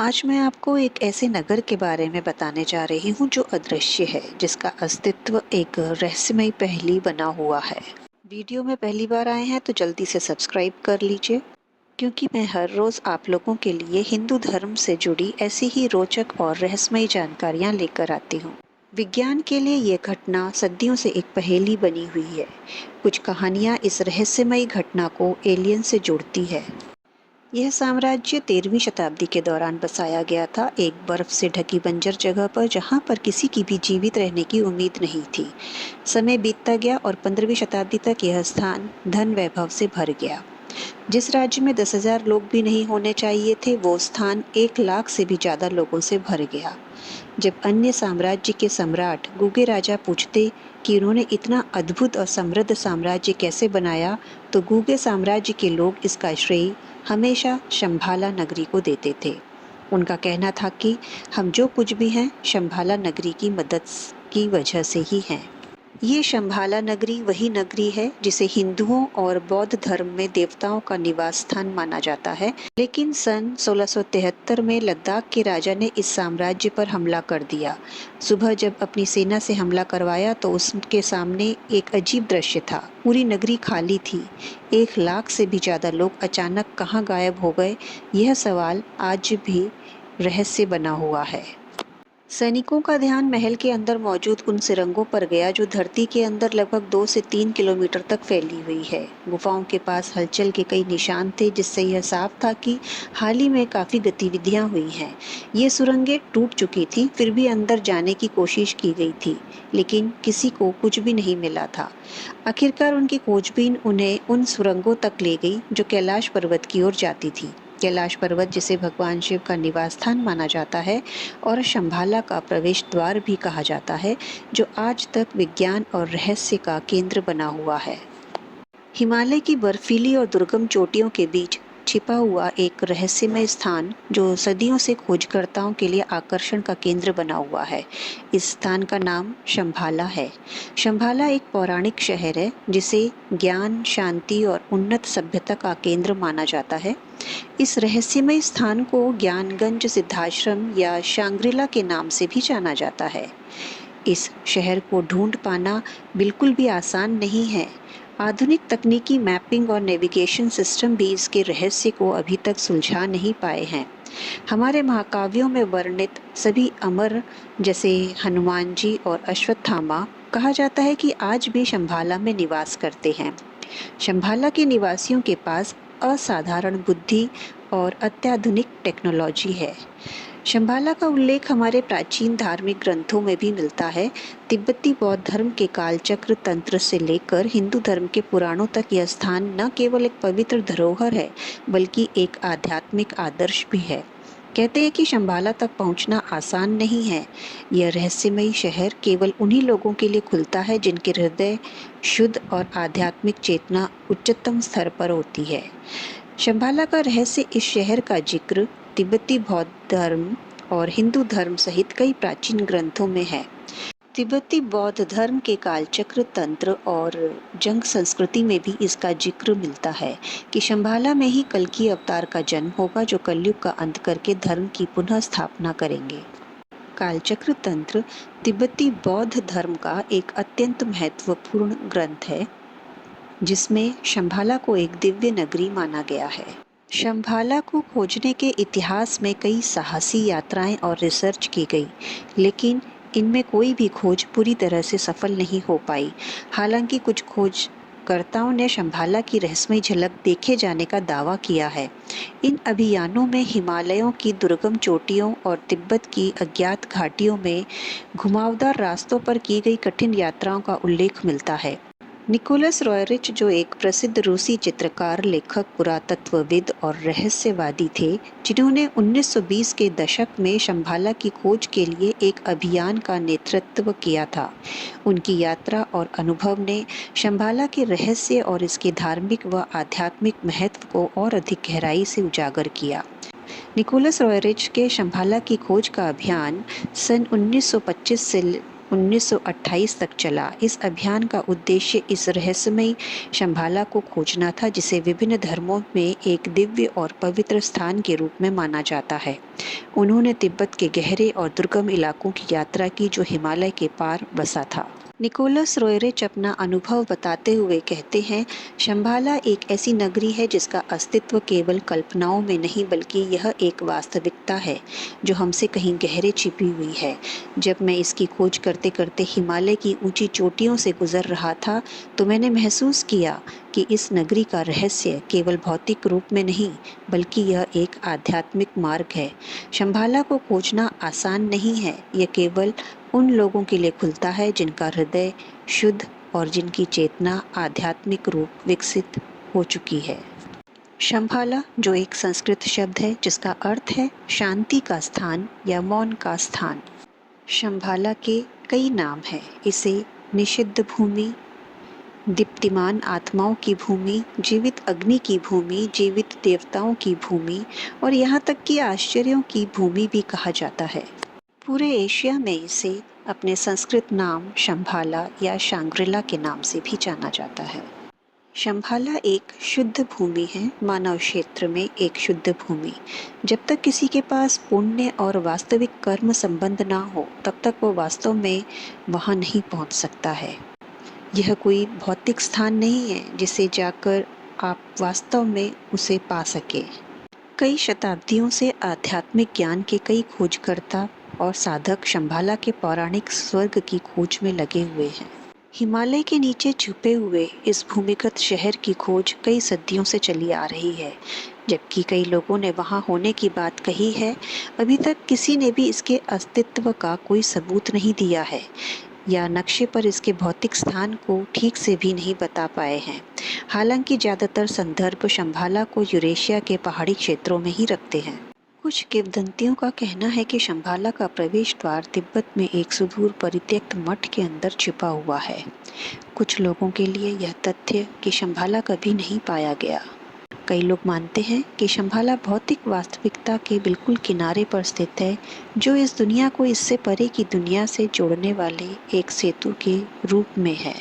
आज मैं आपको एक ऐसे नगर के बारे में बताने जा रही हूँ जो अदृश्य है, जिसका अस्तित्व एक रहस्यमयी पहेली बना हुआ है। वीडियो में पहली बार आए हैं तो जल्दी से सब्सक्राइब कर लीजिए, क्योंकि मैं हर रोज आप लोगों के लिए हिंदू धर्म से जुड़ी ऐसी ही रोचक और रहस्यमयी जानकारियाँ लेकर आती हूँ। विज्ञान के लिए ये घटना सदियों से एक पहेली बनी हुई है। कुछ कहानियाँ इस रहस्यमयी घटना को एलियन से जोड़ती है। यह साम्राज्य 13वीं शताब्दी के दौरान बसाया गया था, एक बर्फ से ढकी बंजर जगह पर, जहां पर किसी की भी जीवित रहने की उम्मीद नहीं थी। समय बीतता गया और 15वीं शताब्दी तक यह स्थान धन वैभव से भर गया। जिस राज्य में 10,000 लोग भी नहीं होने चाहिए थे, वो स्थान 1 लाख से भी ज्यादा लोगों से भर गया। जब अन्य साम्राज्य के सम्राट गूगे राजा पूछते कि उन्होंने इतना अद्भुत और समृद्ध साम्राज्य कैसे बनाया, तो गूगे साम्राज्य के लोग इसका श्रेय हमेशा शंभाला नगरी को देते थे। उनका कहना था कि हम जो कुछ भी हैं, शंभाला नगरी की मदद की वजह से ही हैं। ये शंभाला नगरी वही नगरी है जिसे हिंदुओं और बौद्ध धर्म में देवताओं का निवास स्थान माना जाता है। लेकिन सन 1673 में लद्दाख के राजा ने इस साम्राज्य पर हमला कर दिया। सुबह जब अपनी सेना से हमला करवाया तो उसके सामने एक अजीब दृश्य था। पूरी नगरी खाली थी। 1 लाख से भी ज्यादा लोग अचानक कहाँ गायब हो गए, यह सवाल आज भी रहस्य बना हुआ है। सैनिकों का ध्यान महल के अंदर मौजूद उन सुरंगों पर गया जो धरती के अंदर लगभग 2 से 3 किलोमीटर तक फैली हुई है। गुफाओं के पास हलचल के कई निशान थे, जिससे यह साफ था कि हाल ही में काफी गतिविधियां हुई हैं। ये सुरंगें टूट चुकी थी, फिर भी अंदर जाने की कोशिश की गई थी, लेकिन किसी को कुछ भी नहीं मिला था। आखिरकार उनकी खोजबीन उन्हें उन सुरंगों तक ले गई जो कैलाश पर्वत की ओर जाती थी। कैलाश पर्वत, जिसे भगवान शिव का निवास स्थान माना जाता है और शंभाला का प्रवेश द्वार भी कहा जाता है, जो आज तक विज्ञान और रहस्य का केंद्र बना हुआ है। हिमालय की बर्फीली और दुर्गम चोटियों के बीच छिपा हुआ एक रहस्यमय स्थान जो सदियों से खोजकर्ताओं के लिए आकर्षण का केंद्र बना हुआ है। इस स्थान का नाम शंभाला है। शंभाला एक पौराणिक शहर है जिसे ज्ञान, शांति और उन्नत सभ्यता का केंद्र माना जाता है। इस रहस्यमय स्थान को ज्ञानगंज सिद्धाश्रम या शांग्रिला के नाम से भी जाना जाता है। इस शहर को ढूंढ पाना बिल्कुल भी आसान नहीं है। आधुनिक तकनीकी मैपिंग और नेविगेशन सिस्टम भी इसके रहस्य को अभी तक सुलझा नहीं पाए हैं। हमारे महाकाव्यों में वर्णित सभी अमर, जैसे हनुमान जी और अश्वत्थामा, कहा जाता है कि आज भी शंभाला में निवास करते हैं। शंभाला के निवासियों के पास असाधारण बुद्धि और अत्याधुनिक टेक्नोलॉजी है। शंभाला का उल्लेख हमारे प्राचीन धार्मिक ग्रंथों में भी मिलता है। तिब्बती बौद्ध धर्म के कालचक्र तंत्र से लेकर हिंदू धर्म के पुराणों तक यह स्थान न केवल एक पवित्र धरोहर है, बल्कि एक आध्यात्मिक आदर्श भी है। कहते हैं कि शंभाला तक पहुंचना आसान नहीं है। यह रहस्यमयी शहर केवल उन्हीं लोगों के लिए खुलता है जिनके हृदय शुद्ध और आध्यात्मिक चेतना उच्चतम स्तर पर होती है। शंभाला का रहस्य इस शहर का जिक्र तिब्बती बौद्ध धर्म और हिंदू धर्म सहित कई प्राचीन ग्रंथों में है। तिब्बती बौद्ध धर्म के कालचक्र तंत्र और जंग संस्कृति में भी इसका जिक्र मिलता है कि शंभाला में ही कल्कि अवतार का जन्म होगा, जो कलयुग का अंत करके धर्म की पुनः स्थापना करेंगे। कालचक्र तंत्र तिब्बती बौद्ध धर्म का एक अत्यंत महत्वपूर्ण ग्रंथ है, जिसमें शंभाला को एक दिव्य नगरी माना गया है। शंभाला को खोजने के इतिहास में कई साहसी यात्राएं और रिसर्च की गई, लेकिन इनमें कोई भी खोज पूरी तरह से सफल नहीं हो पाई। हालांकि कुछ खोजकर्ताओं ने शंभाला की रहस्यमय झलक देखे जाने का दावा किया है। इन अभियानों में हिमालयों की दुर्गम चोटियों और तिब्बत की अज्ञात घाटियों में घुमावदार रास्तों पर की गई कठिन यात्राओं का उल्लेख मिलता है। निकोलस रॉयरिच, जो एक प्रसिद्ध रूसी चित्रकार, लेखक, पुरातत्वविद और रहस्यवादी थे, जिन्होंने 1920 के दशक में शंभाला की खोज के लिए एक अभियान का नेतृत्व किया था। उनकी यात्रा और अनुभव ने शंभाला के रहस्य और इसके धार्मिक व आध्यात्मिक महत्व को और अधिक गहराई से उजागर किया। निकोलस रॉयरिच के शंभाला की खोज का अभियान सन 1925 से 1928 तक चला। इस अभियान का उद्देश्य इस रहस्यमयी शंभाला को खोजना था, जिसे विभिन्न धर्मों में एक दिव्य और पवित्र स्थान के रूप में माना जाता है। उन्होंने तिब्बत के गहरे और दुर्गम इलाकों की यात्रा की जो हिमालय के पार बसा था। निकोलस रोयरेच अपना अनुभव बताते हुए कहते हैं, शंभाला एक ऐसी नगरी है जिसका अस्तित्व केवल कल्पनाओं में नहीं बल्कि यह एक वास्तविकता है जो हमसे कहीं गहरे छिपी हुई है। जब मैं इसकी खोज करते करते हिमालय की ऊंची चोटियों से गुजर रहा था तो मैंने महसूस किया कि इस नगरी का रहस्य केवल भौतिक रूप में नहीं बल्कि यह एक आध्यात्मिक मार्ग है। शंभाला को खोजना आसान नहीं है, यह केवल उन लोगों के लिए खुलता है जिनका हृदय शुद्ध और जिनकी चेतना आध्यात्मिक रूप विकसित हो चुकी है। शंभाला जो एक संस्कृत शब्द है जिसका अर्थ है शांति का स्थान या मौन का स्थान। शंभाला के कई नाम हैं। इसे निषिद्ध भूमि, दीप्तिमान आत्माओं की भूमि, जीवित अग्नि की भूमि, जीवित देवताओं की भूमि और यहाँ तक कि आश्चर्यों की भूमि भी कहा जाता है। पूरे एशिया में इसे अपने संस्कृत नाम शंभाला या शांग्रिला के नाम से भी जाना जाता है। शंभाला एक शुद्ध भूमि है, मानव क्षेत्र में एक शुद्ध भूमि। जब तक किसी के पास पुण्य और वास्तविक कर्म संबंध ना हो तब तक वो वास्तव में वहाँ नहीं पहुँच सकता है। यह कोई भौतिक स्थान नहीं है जिसे जाकर आप वास्तव में उसे पा सके। कई शताब्दियों से आध्यात्मिक ज्ञान के कई खोजकर्ता और साधक शंभाला के पौराणिक स्वर्ग की खोज में लगे हुए हैं। हिमालय के नीचे छुपे हुए इस भूमिगत शहर की खोज कई सदियों से चली आ रही है। जबकि कई लोगों ने वहां होने की बात कही है, अभी तक किसी ने भी इसके अस्तित्व का कोई सबूत नहीं दिया है या नक्शे पर इसके भौतिक स्थान को ठीक से भी नहीं बता पाए हैं। हालांकि ज़्यादातर संदर्भ शंभाला को यूरेशिया के पहाड़ी क्षेत्रों में ही रखते हैं। कुछ किंवदंतियों का कहना है कि शंभाला का प्रवेश द्वार तिब्बत में एक सुदूर परित्यक्त मठ के अंदर छिपा हुआ है। कुछ लोगों के लिए यह तथ्य कि शंभाला कभी नहीं पाया गया। कई लोग मानते हैं कि शंभाला भौतिक वास्तविकता के बिल्कुल किनारे पर स्थित है, जो इस दुनिया को इससे परे की दुनिया से जोड़ने वाले एक सेतु के रूप में है।